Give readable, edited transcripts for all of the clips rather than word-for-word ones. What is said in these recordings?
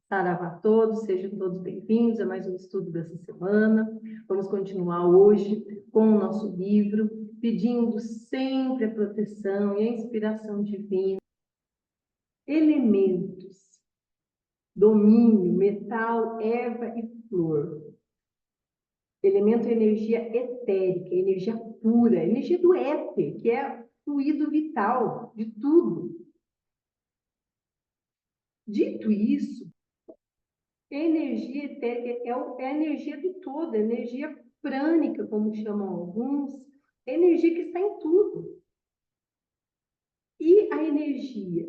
Saravá a todos, sejam todos bem-vindos a mais um estudo dessa semana. Vamos continuar hoje com o nosso livro, pedindo sempre a proteção e a inspiração divina. Elementos, domínio, metal, erva e flor. Elemento é energia etérica, energia pura, energia do éter, que é fluido vital de tudo. Dito isso, energia etérica é a energia do todo, a energia prânica, como chamam alguns, energia que está em tudo. E a energia,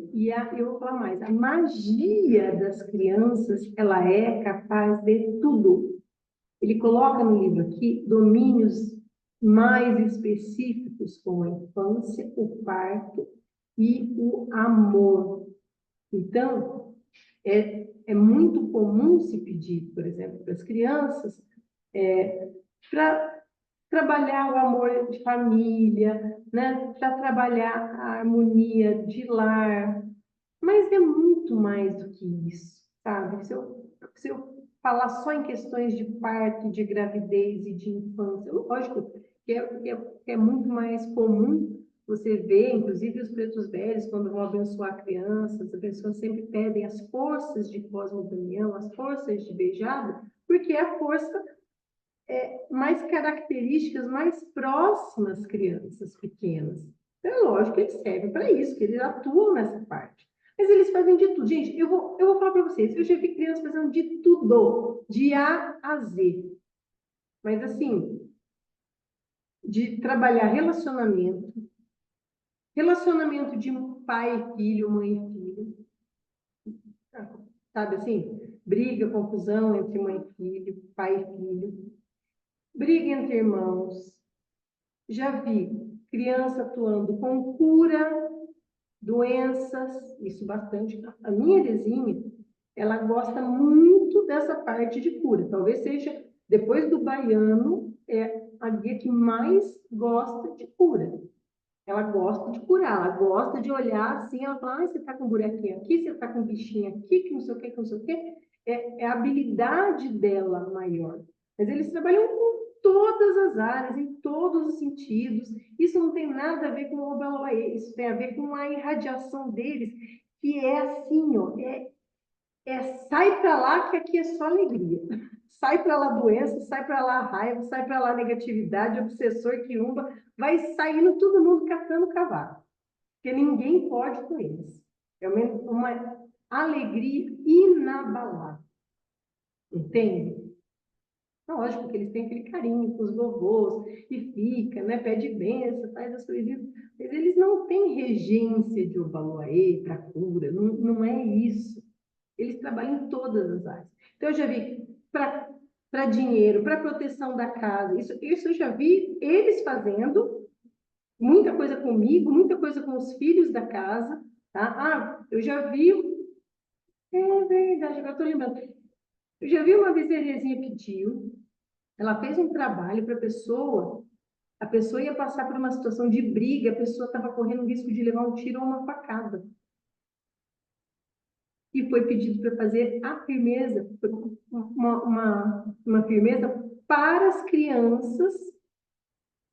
eu vou falar mais, a magia das crianças, ela é capaz de tudo. Ele coloca no livro aqui domínios mais específicos, como a infância, o parto e o amor. Então, é muito comum se pedir, por exemplo, para as crianças, para trabalhar o amor de família, né? Para trabalhar a harmonia de lar, mas é muito mais do que isso, sabe? Se eu falar só em questões de parto, de gravidez e de infância, lógico que é muito mais comum você ver, inclusive os pretos velhos, quando vão abençoar crianças, as pessoas sempre pedem as forças de cosmogonia, as forças de beijada, porque é a força mais características mais próximas às crianças pequenas. Então, é lógico que eles servem para isso, que eles atuam nessa parte. Mas eles fazem de tudo. Gente, eu vou falar para vocês, eu já vi crianças fazendo de tudo, de A a Z. Mas, assim, de trabalhar relacionamento de pai e filho, mãe e filho. Sabe assim? Briga, confusão entre mãe e filho, pai e filho. Briga entre irmãos. Já vi criança atuando com cura, doenças, isso bastante. A minha Erezinha, ela gosta muito dessa parte de cura. Talvez seja, depois do baiano, a guia que mais gosta de cura. Ela gosta de curar, ela gosta de olhar assim, ela fala, você está com um buraquinho aqui, você está com um bichinho aqui, que não sei o que, que não sei o que. É a habilidade dela maior. Mas eles trabalham com todas as áreas, em todos os sentidos. Isso não tem nada a ver com o Obaloaê, isso tem a ver com a irradiação deles, que é assim, ó, sai para lá que aqui é só alegria. Sai para lá doença, sai para lá raiva, sai para lá negatividade, obsessor, quiumba, vai saindo todo mundo catando cavalo. Porque ninguém pode com eles. É uma alegria inabalável. Entende? Lógico que eles têm aquele carinho com os vovôs, e fica, né, pede benção, faz as coisinhas, mas eles não têm regência de Obaloaê para cura, não é isso. Eles trabalham em todas as áreas. Então, eu já vi para dinheiro, para proteção da casa, isso eu já vi eles fazendo, muita coisa comigo, muita coisa com os filhos da casa, tá? Eu já vi, é verdade, agora estou lembrando, eu já vi uma vez a Terezinha pediu, ela fez um trabalho para a pessoa ia passar por uma situação de briga, a pessoa estava correndo o risco de levar um tiro ou uma facada. E foi pedido para fazer a firmeza, uma firmeza para as crianças,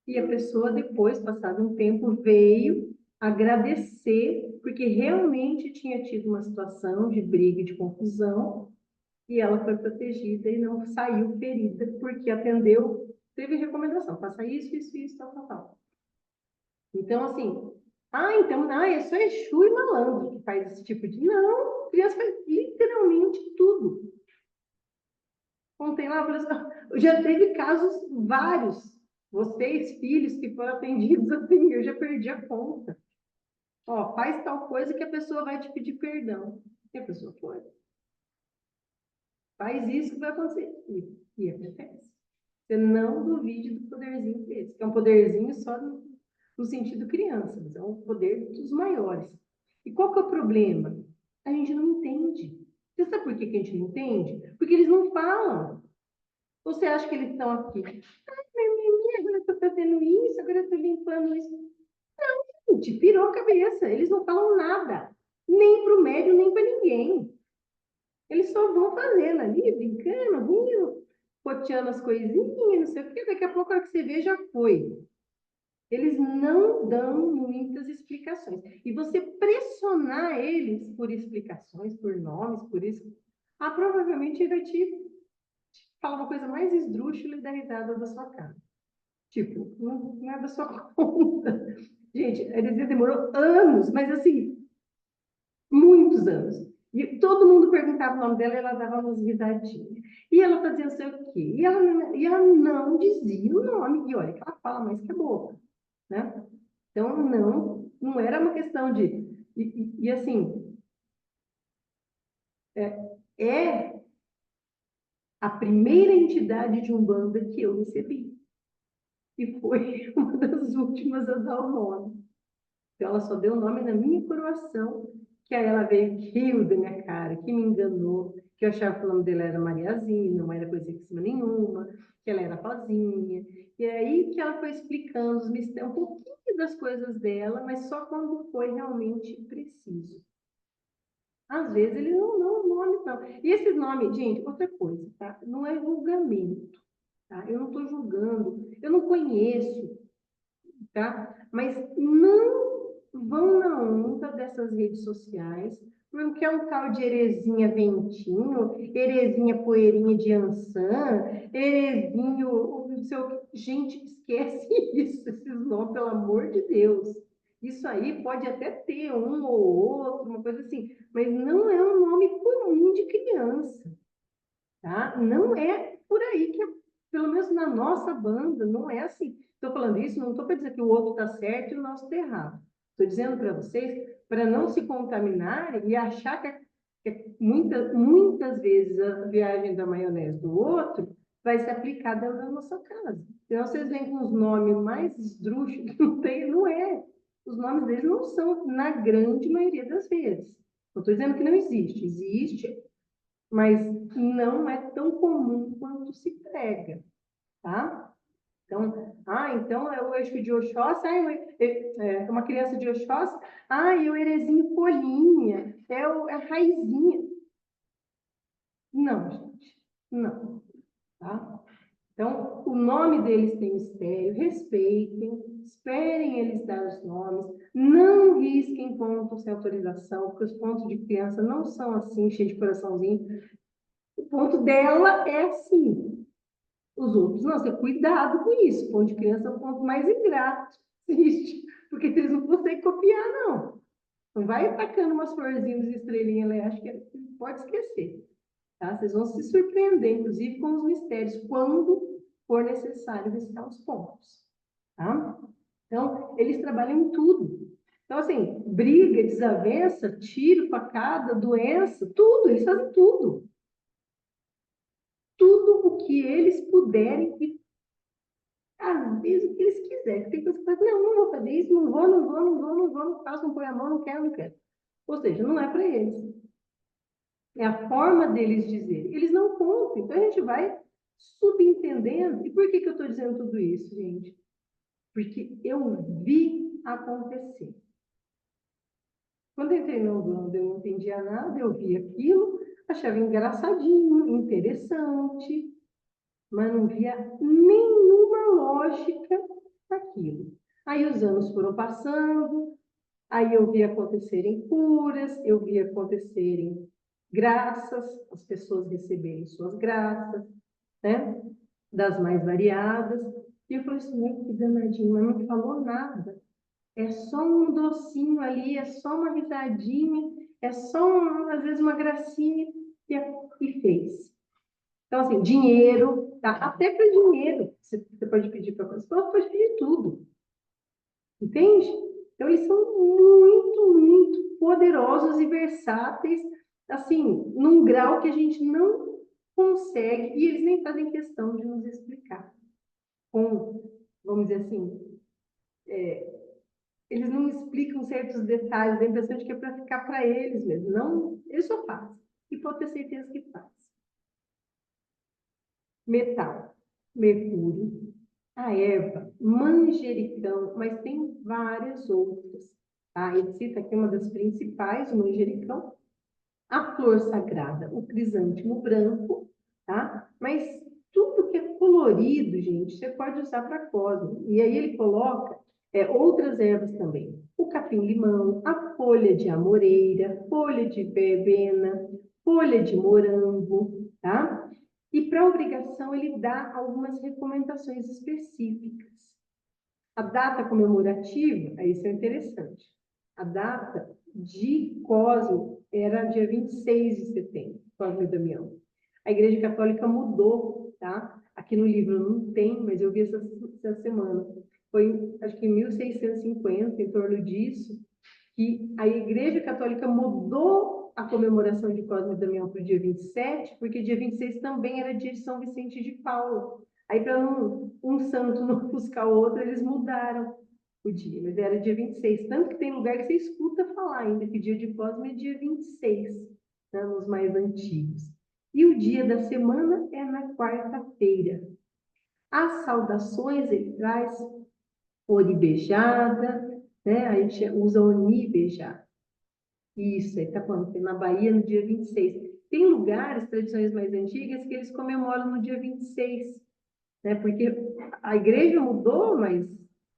e a pessoa depois, passado um tempo, veio agradecer, porque realmente tinha tido uma situação de briga e de confusão, e ela foi protegida e não saiu ferida, porque atendeu, teve recomendação, faça isso, tal. Então, assim, é só Exu e malandro que faz esse tipo de... Não, criança faz literalmente tudo. Ontem lá, já teve casos vários, vocês, filhos, que foram atendidos assim, eu já perdi a conta. Ó, faz tal coisa que a pessoa vai te pedir perdão. E a pessoa foi. Faz isso que vai acontecer. E acontece. Você não duvide do poderzinho desse, que é um poderzinho só no sentido criança, mas é um poder dos maiores. E qual que é o problema? A gente não entende. Você sabe por que que a gente não entende? Porque eles não falam. Você acha que eles estão aqui? Ai, agora eu estou fazendo isso, agora eu estou limpando isso. Gente, pirou a cabeça. Eles não falam nada. Nem para o médium, nem para ninguém. Eles só vão fazendo ali, brincando, rindo, poteando as coisinhas, não sei o quê. Daqui a pouco, a hora que você vê, já foi. Eles não dão muitas explicações. E você pressionar eles por explicações, por nomes, por isso, provavelmente ele vai te falar uma coisa mais esdrúxula e dar risada da sua cara. Tipo, não é da sua conta. Gente, a heresia demorou anos, mas assim, muitos anos. E todo mundo perguntava o nome dela e ela dava umas risadinhas. E ela fazia não sei o quê. E ela não dizia o nome. E olha que ela fala mais que a boca, né? Então, não era uma questão de... E assim, é a primeira entidade de Umbanda que eu recebi. E foi uma das últimas a dar o nome. Então, ela só deu o nome na minha coroação, que aí ela veio que riu da minha cara, que me enganou, que eu achava que o nome dela era Mariazinha, não era coisa de cima nenhuma, que ela era Rosinha. E aí que ela foi explicando os mistérios, um pouquinho das coisas dela, mas só quando foi realmente preciso. Às vezes eles não dão nome, não. E esses nomes, gente, outra coisa, tá? Não é julgamento, tá? Eu não estou julgando, eu não conheço, tá? Mas não vão na onda dessas redes sociais, porque é um tal de heresinha ventinho, heresinha poeirinha de ançã, heresinho, não sei o que. Gente, esquece isso, esses nomes, pelo amor de Deus. Isso aí pode até ter um ou outro, uma coisa assim, mas não é um nome comum de criança, tá? Não é por aí que, pelo menos na nossa banda, não é assim. Estou falando isso, não estou para dizer que o outro está certo e o nosso está errado. Estou dizendo para vocês, para não se contaminarem e achar que muitas vezes a viagem da maionese do outro vai se aplicar dentro da nossa casa. Então, vocês vêm com os nomes mais esdrúxulos que não tem, não é. Os nomes deles não são, na grande maioria das vezes. Não estou dizendo que não existe. Existe, mas não é tão comum quanto se prega, tá? Então é o eixo de Oxóssi, é uma criança de Oxóssi, é o herezinho folhinha, é a raizinha. Não, gente, não, tá? Então, o nome deles tem mistério, respeitem, esperem eles dar os nomes, não risquem pontos sem autorização, porque os pontos de criança não são assim, cheios de coraçãozinho. O ponto dela é assim. Os outros, não, você cuidado com isso. O ponto de criança é o ponto mais ingrato que existe, porque eles não conseguem copiar, não. Não vai tacando umas florzinhas e estrelinhas ali, acho que pode esquecer. Tá? Vocês vão se surpreender, inclusive, com os mistérios, quando for necessário visitar os pontos. Tá? Então, eles trabalham em tudo. Então, assim, briga, desavença, tiro, facada, doença, tudo, eles fazem tudo. Tudo o que eles puderem e às vezes o que eles quiserem. Tem coisa que fala, não vou fazer isso, não faço, não põe a mão, não quero, não quero. Ou seja, não é para eles. É a forma deles dizer. Eles não contam, então a gente vai subentendendo. E por que eu estou dizendo tudo isso, gente? Porque eu vi acontecer. Quando eu entrei no Umbanda, eu não entendia nada, eu vi aquilo, achava engraçadinho, interessante, mas não via nenhuma lógica naquilo. Aí os anos foram passando, aí eu vi acontecerem curas, eu vi acontecerem graças, as pessoas receberem suas graças, né? Das mais variadas. E eu falei assim, que danadinho, mas não falou nada. É só um docinho ali, é só uma risadinha, é só, às vezes, uma gracinha, e fez. Então, assim, dinheiro, tá? Até para dinheiro, você pode pedir para você pode pedir tudo, entende? Então, eles são muito, muito poderosos e versáteis, assim, num grau que a gente não consegue, e eles nem fazem questão de nos explicar. Com, vamos dizer assim, Eles não explicam certos detalhes, dá a impressão de que é para ficar para eles mesmo. Não, eles só fazem. E pode ter certeza que faz. Metal, mercúrio, a erva, manjericão, mas tem várias outras. Tá? Ele cita aqui uma das principais, o manjericão, a flor sagrada, o crisântemo branco, tá? Mas tudo que é colorido, gente, você pode usar para cosmo. E aí ele coloca outras ervas também. O capim-limão, a folha de amoreira, folha de verbena, folha de morango, tá? E para obrigação ele dá algumas recomendações específicas. A data comemorativa, isso é interessante. A data de Cosme era dia 26 de setembro, Cosme e Damião. A Igreja Católica mudou, tá? Aqui no livro não tem, mas eu vi essa semana. Foi, acho que em 1650, em torno disso, que a Igreja Católica mudou a comemoração de Cosme e Damião para o dia 27, porque dia 26 também era dia de São Vicente de Paulo. Aí, para um santo não buscar o outro, eles mudaram o dia, mas era dia 26. Tanto que tem lugar que você escuta falar ainda que dia de Cosme é dia 26, né, nos mais antigos. E o dia da semana é na quarta-feira. As saudações ele traz oribejada, né? A gente usa onibejada. Isso, aí tá falando que na Bahia no dia 26. Tem lugares, tradições mais antigas, que eles comemoram no dia 26, né? Porque a igreja mudou, mas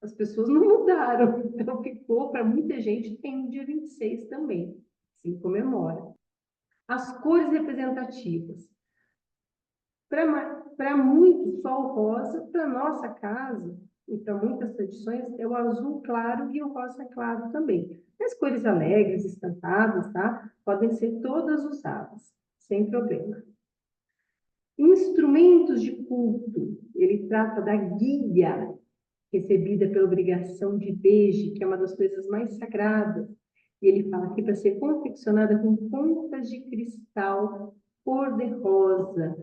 as pessoas não mudaram. Então ficou, para muita gente, tem no dia 26 também. Se comemora. As cores representativas. Para muitos, só o rosa, para nossa casa, e para muitas tradições, é o azul claro e o rosa claro também. As cores alegres, estampadas, tá? Podem ser todas usadas, sem problema. Instrumentos de culto. Ele trata da guia, recebida pela obrigação de beijo, que é uma das coisas mais sagradas. E ele fala aqui para ser confeccionada com pontas de cristal cor-de-rosa.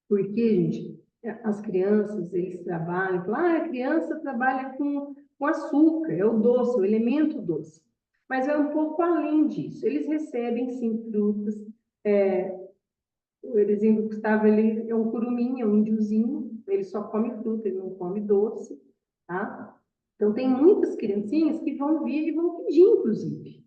Porque, gente, as crianças, eles trabalham, a criança trabalha com açúcar, é o doce, o elemento doce. Mas é um pouco além disso. Eles recebem, sim, frutas. O exemplo que estava ali é um curumim, é um índiozinho, ele só come fruta, ele não come doce, tá? Então, tem muitas criancinhas que vão vir e vão pedir, inclusive.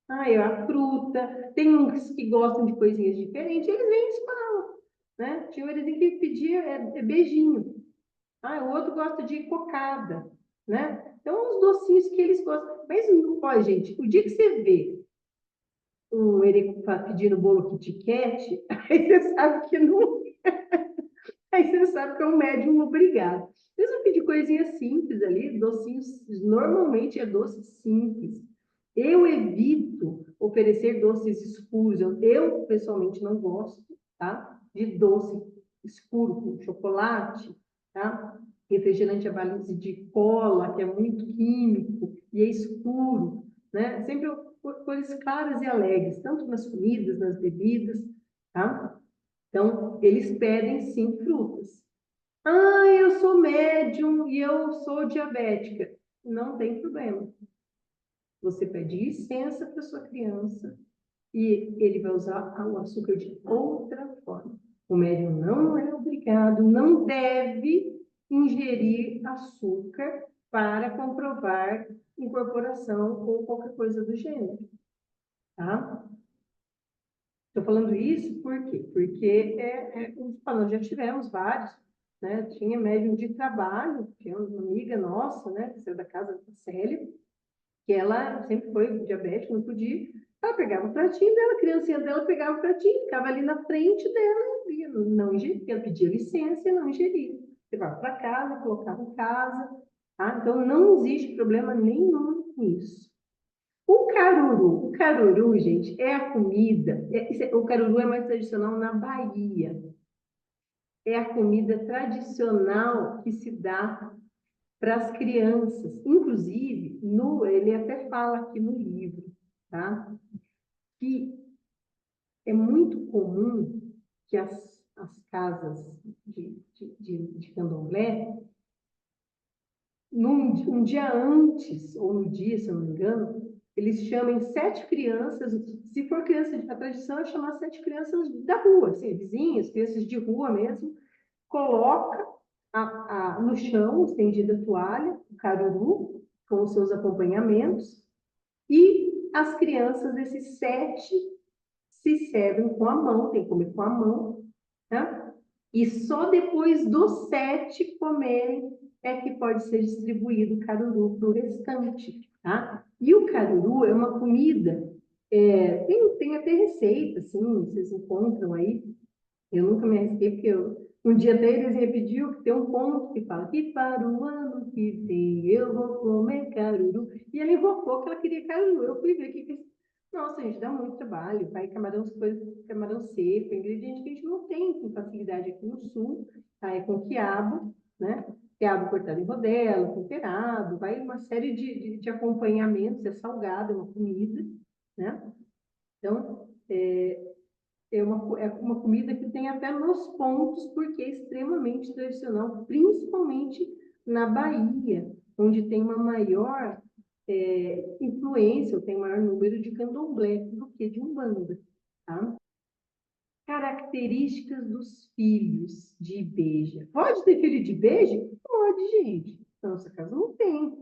Ah, é a fruta. Tem uns que gostam de coisinhas diferentes, eles vêm e falam, né? Tinha um eles que pedia beijinho. Ah, o outro gosta de cocada, né? Então, os docinhos que eles gostam. Mas, ó, gente, o dia que você vê um ele pedindo bolo Kit Kat, aí você sabe que não. Aí você sabe que é um médium obrigado. Eles vão pedir coisinhas simples ali, docinhos, normalmente é doce simples. Eu evito oferecer doces escuros. Eu pessoalmente não gosto, tá? De doce escuro com chocolate, tá? Refrigerante à base de cola, que é muito químico e é escuro, né? Sempre cores claras e alegres, tanto nas comidas, nas bebidas, tá? Então, eles pedem sim frutas. Ah, eu sou médium e eu sou diabética. Não tem problema. Você pede licença para sua criança e ele vai usar o açúcar de outra forma. O médium não é obrigado, não deve ingerir açúcar para comprovar incorporação ou qualquer coisa do gênero, tá? Estou falando isso por quê? Porque nós já tivemos vários, né? Tinha médium de trabalho, tinha uma amiga nossa, né? Que saiu da casa da Célia, que ela sempre foi diabética, não podia. Ela pegava o pratinho dela, a criancinha dela pegava o pratinho, ficava ali na frente dela e não ingeria. Ela pedia licença e não ingeria. Levava para casa, colocava em casa. Tá? Então, não existe problema nenhum nisso. O caruru, gente, é a comida. O caruru é mais tradicional na Bahia. É a comida tradicional que se dá para as crianças. Inclusive, ele até fala aqui no livro, tá? Que é muito comum que as casas de candomblé um dia antes, ou no dia, se eu não me engano, eles chamam 7 crianças, se for criança, a tradição é chamar 7 crianças da rua, assim, vizinhos, crianças de rua mesmo, coloca no chão, estendida a toalha, o caruru, com os seus acompanhamentos, e as crianças, esses 7, se servem com a mão, tem que comer com a mão, né? E só depois dos 7 comerem é que pode ser distribuído o caruru para o restante, tá? E o caruru é uma comida, tem até receita, assim, vocês encontram aí. Eu nunca me arrisquei, porque um dia até eles me pediu que tem um ponto que fala que para o ano que vem eu vou comer caruru. E ela invocou que ela queria caruru. Eu fui ver que nossa, gente, dá muito trabalho. Vai camarão, coisas, camarão seco, ingrediente que a gente não tem com facilidade aqui no sul. Tá? É com quiabo, né? Quiabo cortado em rodela, temperado, vai uma série de acompanhamentos, é salgado, é uma comida, né? Então, é uma comida que tem até nos pontos, porque é extremamente tradicional, principalmente na Bahia, onde tem uma maior influência, ou tem maior número de candomblé do que de umbanda. Tá? Características dos filhos de Ibeja. Pode ter filho de Ibeja? Pode, gente. Na nossa casa não tem.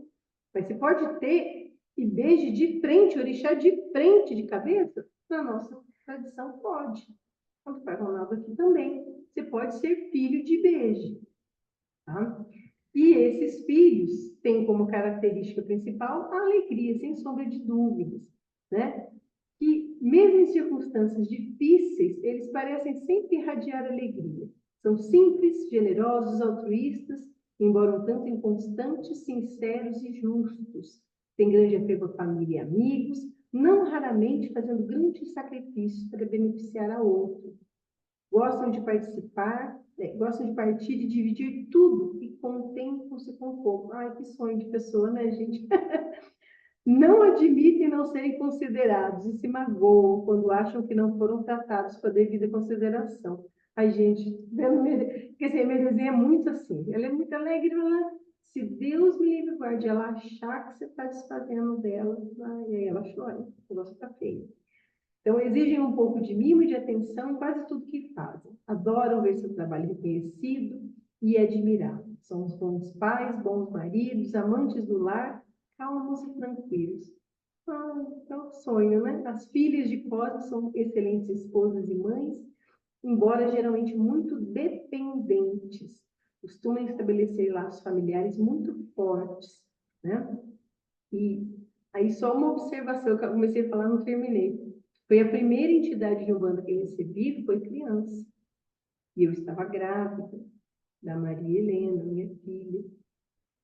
Mas você pode ter Ibeja de frente, orixá de frente, de cabeça? Na nossa tradição, pode. Quando pai Ronaldo aqui também. Você pode ser filho de Ibeja. Tá? E esses filhos têm como característica principal a alegria, sem sombra de dúvidas, né? Que, mesmo em circunstâncias difíceis, eles parecem sempre irradiar alegria. São simples, generosos, altruístas, embora um tanto inconstantes, sinceros e justos. Têm grande apego à família e amigos, não raramente fazendo grandes sacrifícios para beneficiar a outro. Gostam de participar, gostam de partir e dividir tudo, e contemplam-se com pouco. Ai, que sonho de pessoa, né, gente? Não admitem não serem considerados e se magoam quando acham que não foram tratados com a devida consideração. Ai, gente, quer dizer, minha desenha é muito assim, ela é muito alegre, ela, se Deus me livre e guarde, ela achar que você está desfazendo dela, ai, aí ela chora, o negócio está feio. Então, exigem um pouco de mimo e de atenção em quase tudo que fazem. Adoram ver seu trabalho reconhecido e admirado. São os bons pais, bons maridos, amantes do lar, calmos e tranquilos. É um sonho, né? As filhas de Cosme são excelentes esposas e mães, embora geralmente muito dependentes. Costumam estabelecer laços familiares muito fortes, né? E aí só uma observação que eu comecei a falar, não terminei. Foi a primeira entidade de Umbanda que eu recebi, foi criança. E eu estava grávida da Maria Helena, minha filha,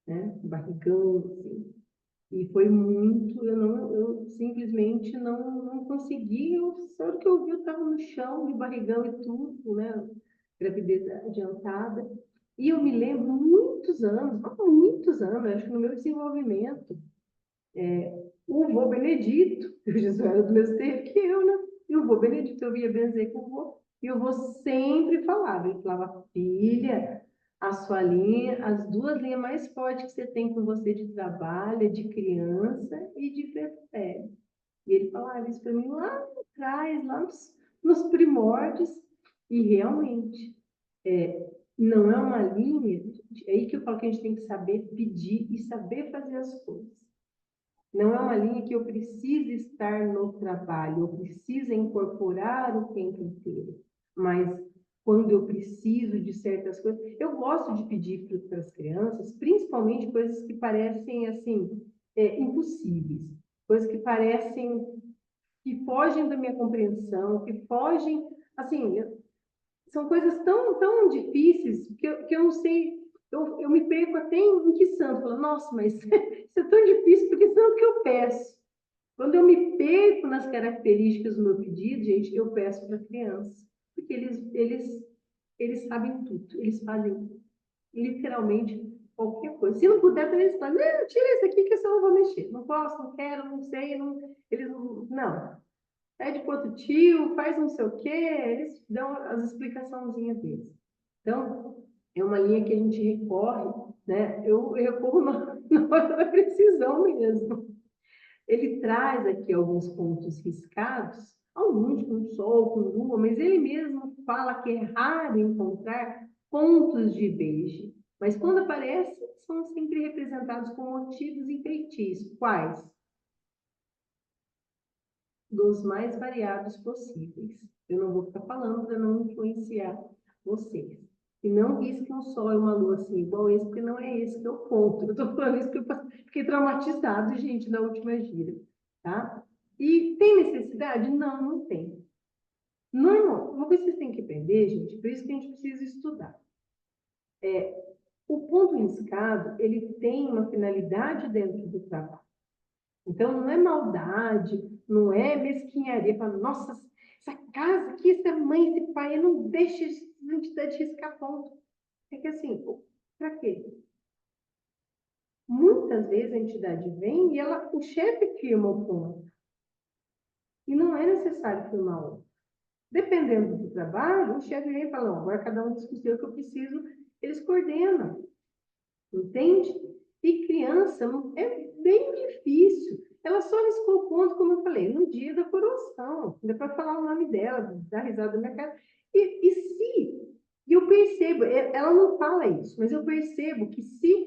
né? Barrigão, assim. E foi muito, eu simplesmente não consegui, só que eu vi, eu estava no chão, de barrigão e tudo, né? Gravidez adiantada. E eu me lembro, muitos anos, acho que no meu desenvolvimento, o vô Benedito, o Jesus era do mesmo tempo que eu, né? E o vô Benedito, eu via benzer com o vô. E o vô sempre falava, ele falava, filha, a sua linha, as duas linhas mais fortes que você tem com você de trabalho, é de criança e de fé. E ele falava isso para mim lá atrás, lá nos primórdios. E realmente, não é uma linha, é aí que eu falo que a gente tem que saber pedir e saber fazer as coisas. Não é uma linha que eu preciso estar no trabalho, eu preciso incorporar o tempo inteiro. Mas quando eu preciso de certas coisas, eu gosto de pedir para as crianças, principalmente coisas que parecem assim impossíveis, coisas que parecem que fogem da minha compreensão, que fogem, assim, são coisas tão difíceis que eu não sei, eu me perco até em que santo. Falo, nossa, mas isso é tão difícil, porque santo que eu peço. Quando eu me perco nas características do meu pedido, gente, eu peço para a criança, porque eles sabem tudo, eles fazem literalmente qualquer coisa. Se não puder, eles falam, não, tira isso aqui que eu só não vou mexer. Não posso, não quero, não sei, eles não. Pede para outro tio, faz não sei o quê, eles dão as explicaçãozinhas deles. Então, é uma linha que a gente recorre, né? Eu recorro na hora da precisão mesmo. Ele traz aqui alguns pontos riscados, alguns com sol, com lua, mas ele mesmo fala que é raro encontrar pontos de beijo. Mas quando aparecem, são sempre representados com motivos e feitiços. Quais? Dos mais variados possíveis. Eu não vou ficar falando para não influenciar vocês. E não risquem um sol e uma lua assim, igual esse, porque não é esse que é o ponto. Eu estou falando isso porque eu fiquei traumatizado, gente, na última gira. Tá? E tem necessidade? Não, não tem. Normal, uma coisa que vocês têm que aprender, gente, por isso que a gente precisa estudar. O ponto riscado, ele tem uma finalidade dentro do trabalho. Então, não é maldade, não é mesquinharia. Fala, nossa, essa casa aqui, essa mãe, esse pai, não deixa a entidade riscar ponto. É que assim, para quê? Muitas vezes a entidade vem e o chefe firma o ponto. E não é necessário firmar outro. Dependendo do trabalho, o chefe vem e fala, não, agora cada um discutir o que eu preciso, eles coordenam. Entende? E criança é bem difícil. Ela só riscou o ponto, como eu falei, no dia da coroação. Dá para falar o nome dela, dar risada na minha cara. E eu percebo, ela não fala isso, mas eu percebo que se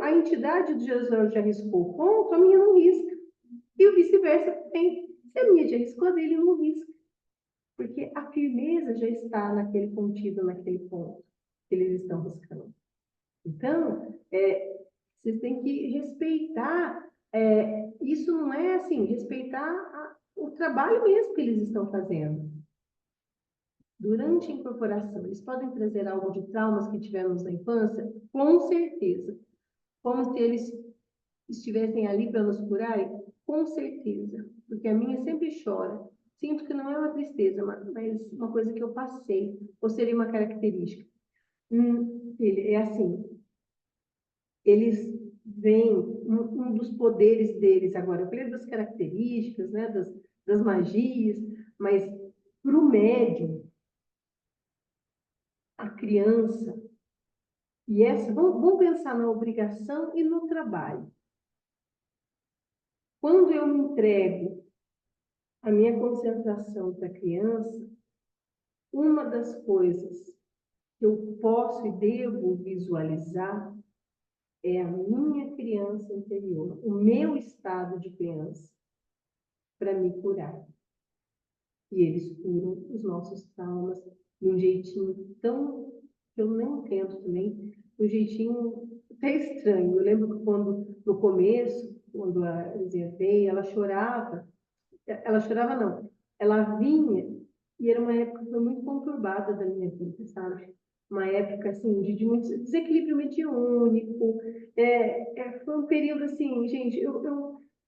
a entidade de Jesus já riscou o ponto, a minha não risca. E o vice-versa também. Se a minha já riscou, a dele não risca. Porque a firmeza já está naquele contido, naquele ponto que eles estão riscando. Então, vocês têm que respeitar, isso não é assim, respeitar o trabalho mesmo que eles estão fazendo. Durante a incorporação, eles podem trazer algo de traumas que tivemos na infância? Com certeza. Como se eles estivessem ali para nos curar? Com certeza. Porque a minha sempre chora. Sinto que não é uma tristeza, mas uma coisa que eu passei, ou seria uma característica. É assim, eles veem um dos poderes deles agora. Eu falei das características, né, das magias, mas para o médium, a criança, e vamos pensar na obrigação e no trabalho. Quando eu me entrego a minha concentração para a criança, uma das coisas que eu posso e devo visualizar é a minha criança interior, o meu estado de criança, para me curar. E eles curam os nossos traumas de um jeitinho tão, que eu não entendo também, um jeitinho até estranho. Eu lembro que quando, no começo, quando a Lizinha veio, ela chorava não, ela vinha, e era uma época que foi muito conturbada da minha vida, sabe? Uma época, assim, de muito desequilíbrio mediúnico, foi um período, assim, gente,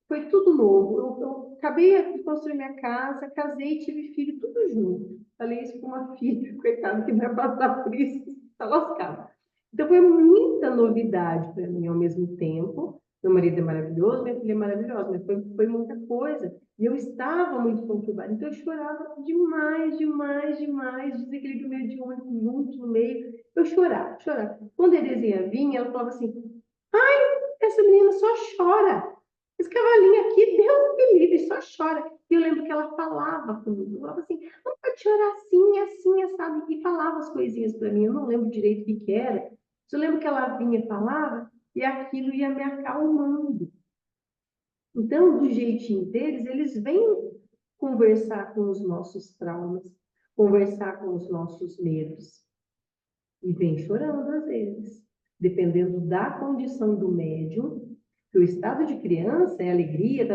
foi tudo novo. Eu acabei de construir minha casa, casei, tive filho, tudo junto. Falei isso com uma filha, coitada, que vai passar por isso, está lascada. Então, foi muita novidade para mim ao mesmo tempo. Meu marido é maravilhoso, minha filha é maravilhosa, mas foi muita coisa. E eu estava muito conturbada. Então, eu chorava demais, demais, demais, desequilíbrio mediúnico junto no meio. Eu chorava, chorava. Quando a Terezinha vinha, ela falava assim, essa menina só chora. Esse cavalinho aqui, Deus me livre, só chora. E eu lembro que ela falava comigo, ela falava assim, não pode chorar assim, assim, sabe? E falava as coisinhas para mim, eu não lembro direito o que era. Mas eu lembro que ela vinha e falava, e aquilo ia me acalmando. Então, do jeitinho deles, eles vêm conversar com os nossos traumas, conversar com os nossos medos. E vem chorando às vezes, dependendo da condição do médium, que o estado de criança é alegria,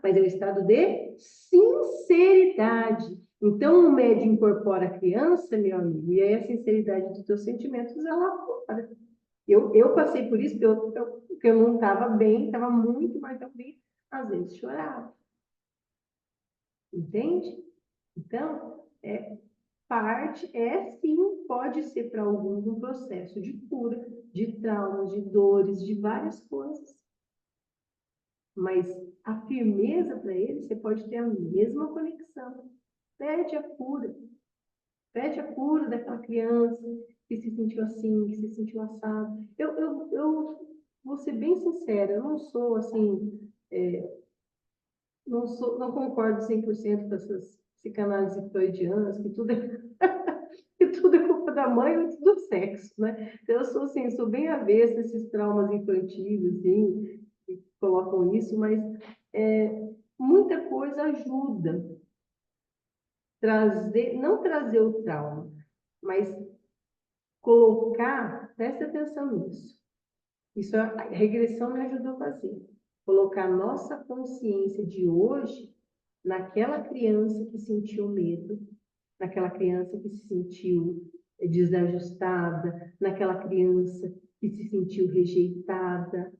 mas é o estado de sinceridade. Então, o médium incorpora a criança, meu amigo, e aí a sinceridade dos teus sentimentos, ela fora. Eu passei por isso, porque eu não estava bem, estava muito mais bem, às vezes chorava. Entende? Então, sim, pode ser para alguns um processo de cura, de traumas, de dores, de várias coisas. Mas a firmeza para ele, você pode ter a mesma conexão. Pede a cura daquela criança, que se sentiu assim, que se sentiu assado. Eu vou ser bem sincera, eu não sou assim, não concordo 100% com essas psicanálises freudianas, que tudo é, que tudo é culpa da mãe ou do sexo, né? Então, eu sou assim, sou bem avessa a esses traumas infantis, assim, que colocam isso, mas muita coisa ajuda não trazer o trauma, mas colocar, presta atenção nisso. Isso a regressão me ajudou a fazer. Colocar nossa consciência de hoje naquela criança que sentiu medo, naquela criança que se sentiu desajustada, naquela criança que se sentiu rejeitada,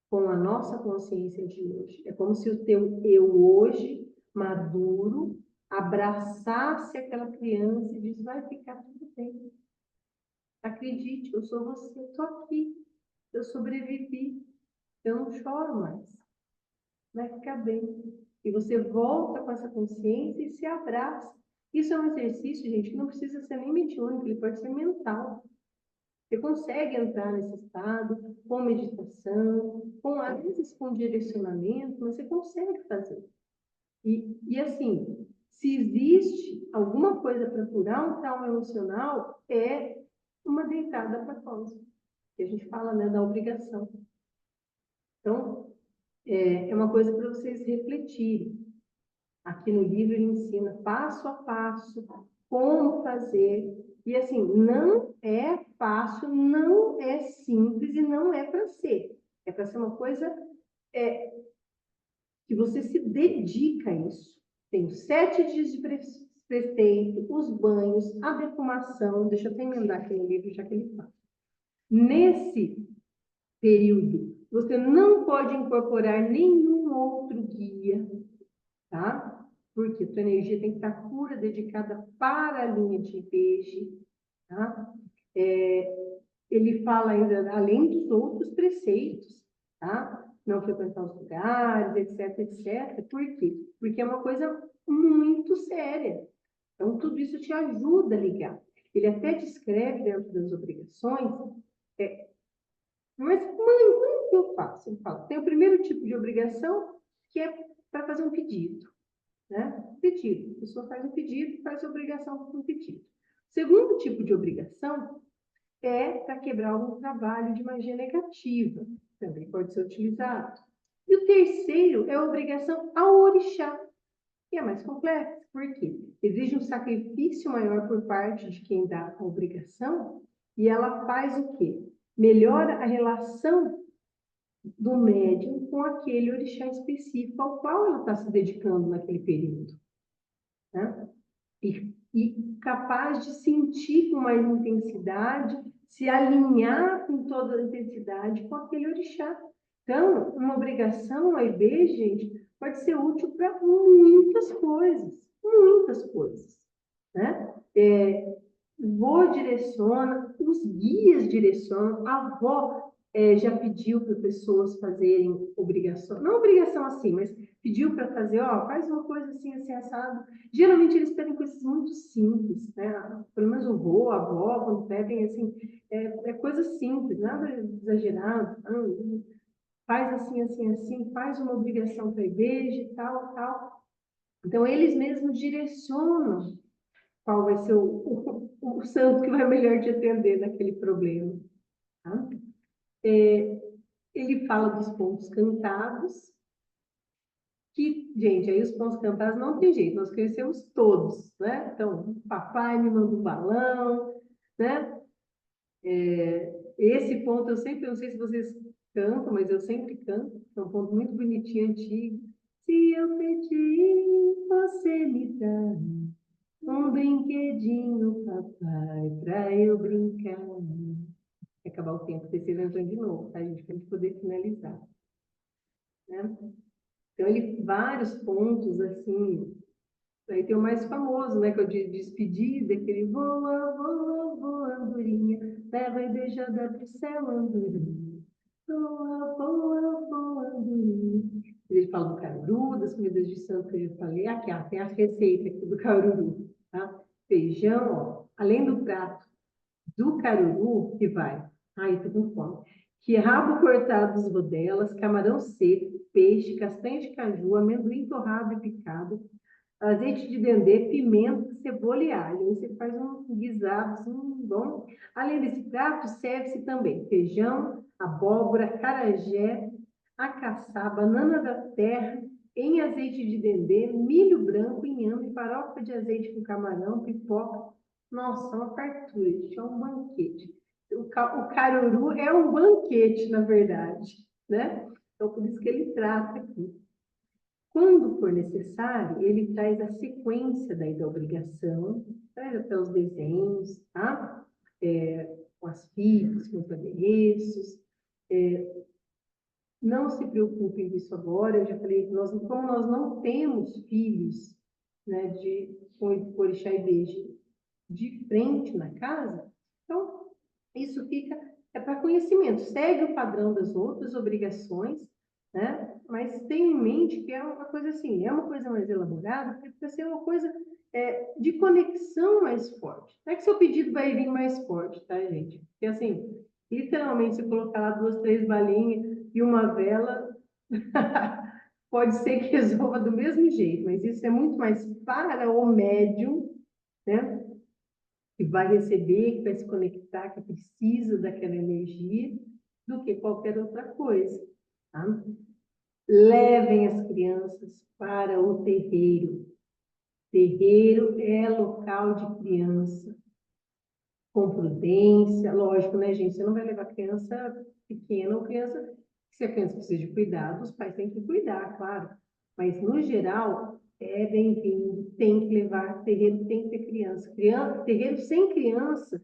com a nossa consciência de hoje. É como se o teu eu hoje, maduro, abraçasse aquela criança e disse, vai ficar tudo bem. Acredite, eu sou você, eu estou aqui, eu sobrevivi, eu não choro mais. Vai ficar bem. E você volta com essa consciência e se abraça. Isso é um exercício, gente, que não precisa ser nem mediúnico, ele pode ser mental. Você consegue entrar nesse estado com meditação, às vezes com direcionamento, mas você consegue fazer. E assim, se existe alguma coisa para curar um trauma emocional, é uma deitada para causa. Que a gente fala, né, da obrigação. Então, é uma coisa para vocês refletirem. Aqui no livro ele ensina passo a passo como fazer. E assim, não é fácil, não é simples e não é para ser. É para ser uma coisa que você se dedica a isso. Tem os 7 dias de preceito, os banhos, a defumação. Deixa eu até emendar aqui no livro, já que ele fala. Nesse período, você não pode incorporar nenhum outro guia, tá? Porque a tua energia tem que estar pura, dedicada para a linha de peixe, tá? Ele fala ainda, além dos outros preceitos, tá? Não frequentar os lugares, etc, etc. Por quê? Porque é uma coisa muito séria. Então, tudo isso te ajuda a ligar. Ele até descreve dentro das obrigações, mas, mãe, como que eu faço? Ele fala, tem o primeiro tipo de obrigação, que é para fazer um pedido. Né? Pedido. A pessoa faz um pedido, faz a obrigação com um pedido. Segundo tipo de obrigação é para quebrar algum trabalho de magia negativa. Também pode ser utilizado. E o terceiro é a obrigação ao orixá, que é mais complexo. Por quê? Exige um sacrifício maior por parte de quem dá a obrigação e ela faz o quê? Melhora a relação do médium com aquele orixá específico ao qual ela está se dedicando naquele período. Né? E capaz de sentir com mais intensidade, se alinhar com toda a intensidade com aquele orixá. Então, uma obrigação AIB, gente, pode ser útil para muitas coisas, né? Vô direciona, os guias direcionam, a avó já pediu para pessoas fazerem obrigação, não obrigação assim, mas pediu para fazer, ó, faz uma coisa assim, assim, assado. Geralmente eles pedem coisas muito simples, né? Pelo menos o vô, a avó, quando pedem, assim, coisa simples, nada exagerado. Faz assim, assim, assim, faz uma obrigação para a igreja e tal, tal. Então, eles mesmos direcionam qual vai ser o santo que vai melhor te atender naquele problema. Tá? Ele fala dos pontos cantados, que, gente, aí os pontos cantados não tem jeito, nós conhecemos todos, né? Então, papai me manda um balão, né? Esse ponto eu sempre, não sei se vocês cantam, mas eu sempre canto, é um ponto muito bonitinho, antigo. Se eu pedir, você me dá um brinquedinho, papai, para eu brincar. Acabar o tempo, vocês entram de novo, tá, gente? Para a gente poder finalizar. Né? Então, vários pontos, assim, aí tem o mais famoso, né, que é o de despedida, que ele voa, voa, voa, andorinha, leva e beijada pro céu, andorinha. Voa, voa, voa, andorinha. Ele fala do caruru, das comidas de santo que eu já falei. Aqui, ó, tem a receita aqui do caruru, tá? Feijão, ó, além do prato do caruru, que vai, ai, tô com fome, quiabo cortado das rodelas, camarão seco, peixe, castanha de caju, amendoim torrado e picado, azeite de dendê, pimenta, cebola e alho. Aí você faz um guisado assim, bom. Além desse prato, serve-se também feijão, abóbora, acarajé, acaçá, banana da terra, em azeite de dendê, milho branco, inhame, farofa de azeite com camarão, pipoca. Nossa, uma fartura, gente, é um banquete. O caruru é um banquete, na verdade, né? Então, por isso que ele trata aqui. Quando for necessário, ele traz a sequência daí da obrigação, traz até os desenhos, tá? Com as fitas, com os adereços. Não se preocupem com isso agora, eu já falei que como nós não temos filhos, né, com orixá e beijo de frente na casa, então isso fica para conhecimento. Segue o padrão das outras obrigações, né? Mas tenha em mente que é uma coisa assim, é uma coisa mais elaborada, porque precisa ser uma coisa de conexão mais forte. Não é que seu pedido vai vir mais forte, tá, gente? Porque assim, literalmente, se colocar lá 2, 3 balinhas e uma vela, pode ser que resolva do mesmo jeito, mas isso é muito mais para o médium, né? Que vai receber, que vai se conectar, que precisa daquela energia, do que qualquer outra coisa. Tá? Levem as crianças para o terreiro. Terreiro é local de criança, com prudência, lógico, né, gente? Você não vai levar criança pequena ou criança. Se a criança precisa de cuidado, os pais têm que cuidar, claro. Mas, no geral, é bem-vindo, tem que levar, terreiro tem que ter criança. Terreiro sem criança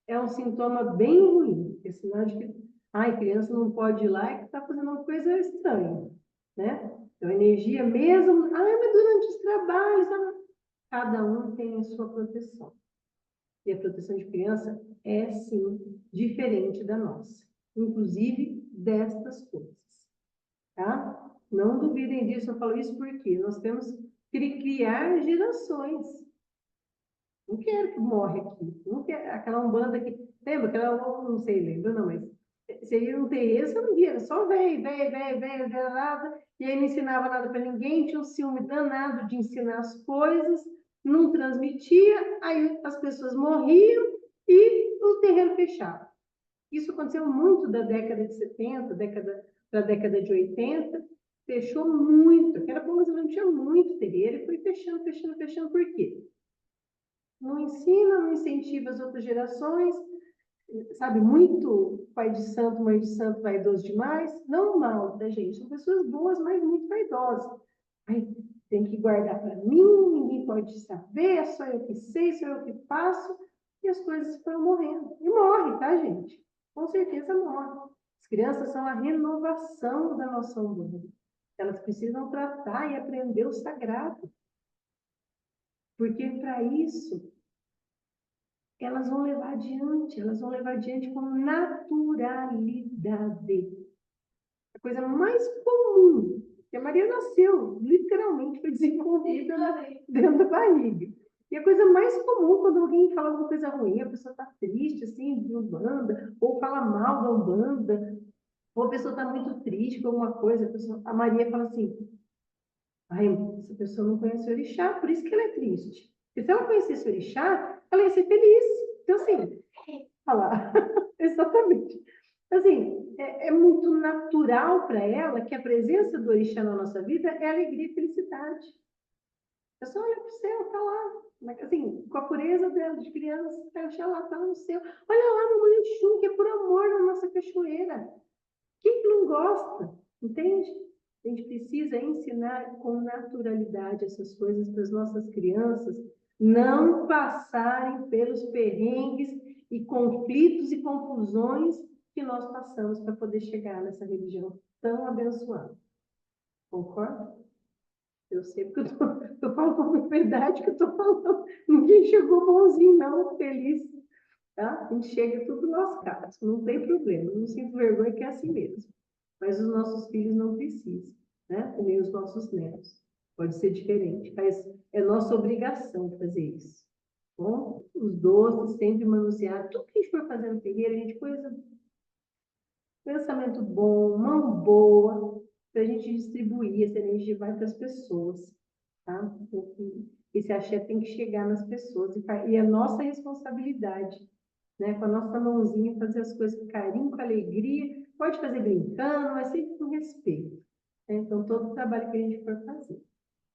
é um sintoma bem ruim, é sinal de que ai, criança não pode ir lá e que está fazendo uma coisa estranha, né? Então, energia mesmo, mas durante os trabalhos, cada um tem a sua proteção. E a proteção de criança é, sim, diferente da nossa, inclusive destas coisas, tá? Não duvidem disso, eu falo isso porque nós temos que criar gerações. Não quero que morre aqui. Não quero aquela umbanda que. Lembra? Aquela, não sei, lembra, não, mas. Você ia no terreiro, você não via, era só velho, nada, e aí não ensinava nada para ninguém, tinha um ciúme danado de ensinar as coisas, não transmitia, aí as pessoas morriam e o terreiro fechava. Isso aconteceu muito da década de 70, da década de 80, fechou muito. Aquela Bom não tinha muito terreiro e foi fechando. Por quê? Não ensina, não incentiva as outras gerações, sabe, muito pai de santo, mãe de santo, vaidoso demais, não mal, tá, gente? São pessoas boas, mas muito vaidosas. Ai, tem que guardar para mim, ninguém pode saber, é só eu que sei, sou eu que faço, e as coisas foram morrendo. E morre, tá, gente? Com certeza morre. As crianças são a renovação da nossa umbanda. Elas precisam tratar e aprender o sagrado. Porque para isso elas vão levar adiante com naturalidade. A coisa mais comum, que a Maria nasceu, literalmente foi desenvolvida dentro da barriga. E a coisa mais comum, quando alguém fala alguma coisa ruim, a pessoa está triste, assim, de Umbanda, ou fala mal da Umbanda, ou a pessoa está muito triste com alguma coisa, a Maria fala assim, ai, essa pessoa não conhece o orixá, por isso que ela é triste. Porque se ela conhecesse o orixá, ela ia ser feliz. Então, assim, falar. Exatamente. Assim, é muito natural para ela que a presença do orixá na nossa vida é alegria e felicidade. É só olhar para o céu, tá lá. Assim, com a pureza dela de criança, tá lá, tá lá no céu. Olha lá no Manchum, que é por amor na nossa cachoeira. Quem que não gosta? Entende? A gente precisa ensinar com naturalidade essas coisas para as nossas crianças não passarem pelos perrengues e conflitos e confusões que nós passamos para poder chegar nessa religião tão abençoada. Concorda? Eu sei porque eu falo com propriedade que eu estou falando. Ninguém chegou bonzinho, não, feliz. Tá? A gente chega tudo lascado, não tem problema. Não sinto vergonha que é assim mesmo. Mas os nossos filhos não precisam, né? Nem os nossos netos. Pode ser diferente, mas é nossa obrigação fazer isso. Bom, os doces sempre manuseados, tudo que a gente for fazer no terreiro, a gente coisa, pensamento bom, mão boa, para a gente distribuir essa energia, vai para as pessoas, tá? Esse axé tem que chegar nas pessoas, e é nossa responsabilidade, né? Com a nossa mãozinha, fazer as coisas com carinho, com alegria, pode fazer brincando, mas sempre com respeito, né? Então, todo o trabalho que a gente for fazer.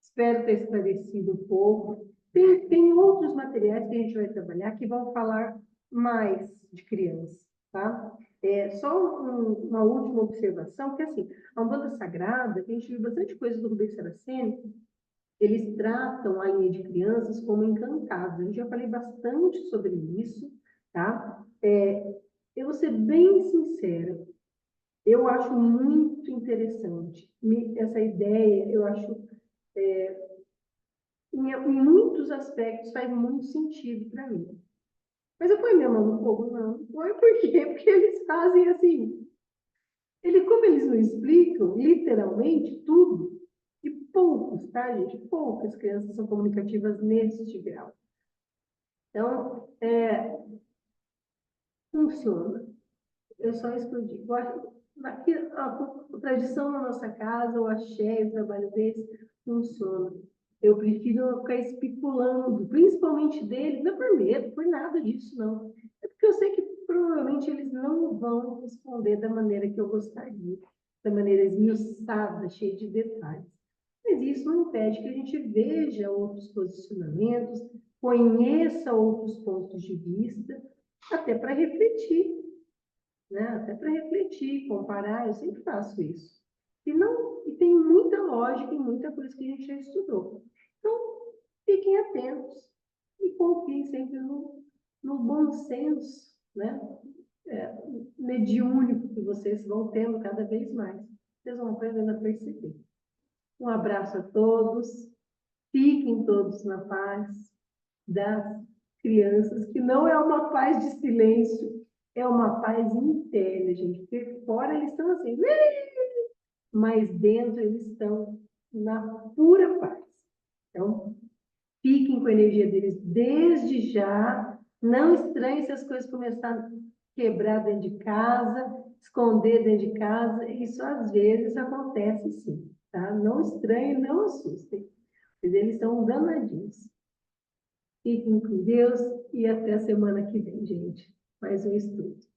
Espero ter esclarecido um pouco. Tem outros materiais que a gente vai trabalhar que vão falar mais de criança, tá? Só uma última observação, que assim, a Umbanda Sagrada, a gente viu bastante coisa do Rubens Saraceni, eles tratam a linha de crianças como encantados. Eu já falei bastante sobre isso, tá? Eu vou ser bem sincera, eu acho muito interessante essa ideia, eu acho em muitos aspectos faz muito sentido para mim. Mas eu ponho minha mão no fogo? Não. Não é por quê? Porque eles fazem assim. Como eles não explicam literalmente tudo, e poucos, tá, gente? Poucas crianças são comunicativas nesse grau. Então, funciona. Eu só explodi. A tradição na nossa casa, o axé, o trabalho deles, funciona. Eu prefiro ficar especulando, principalmente deles, não é por medo, por nada disso, não. É porque eu sei que provavelmente eles não vão responder da maneira que eu gostaria, da maneira esmiuçada, cheia de detalhes. Mas isso não impede que a gente veja outros posicionamentos, conheça outros pontos de vista, até para refletir, né? Até para refletir, comparar, eu sempre faço isso. E tem muita lógica e muita coisa que a gente já estudou. Então, fiquem atentos e confiem sempre no bom senso, né? Mediúnico que vocês vão tendo cada vez mais. Vocês vão aprendendo a perceber. Um abraço a todos, fiquem todos na paz das crianças, que não é uma paz de silêncio, é uma paz interna, gente. Porque fora eles estão assim, mas dentro eles estão na pura paz. Então, fiquem com a energia deles desde já. Não estranhe se as coisas começarem a quebrar dentro de casa, esconder dentro de casa. Isso às vezes acontece sim, tá? Não estranhe, não assustem. Mas eles são danadinhos. Fiquem com Deus e até a semana que vem, gente. Mais um estudo.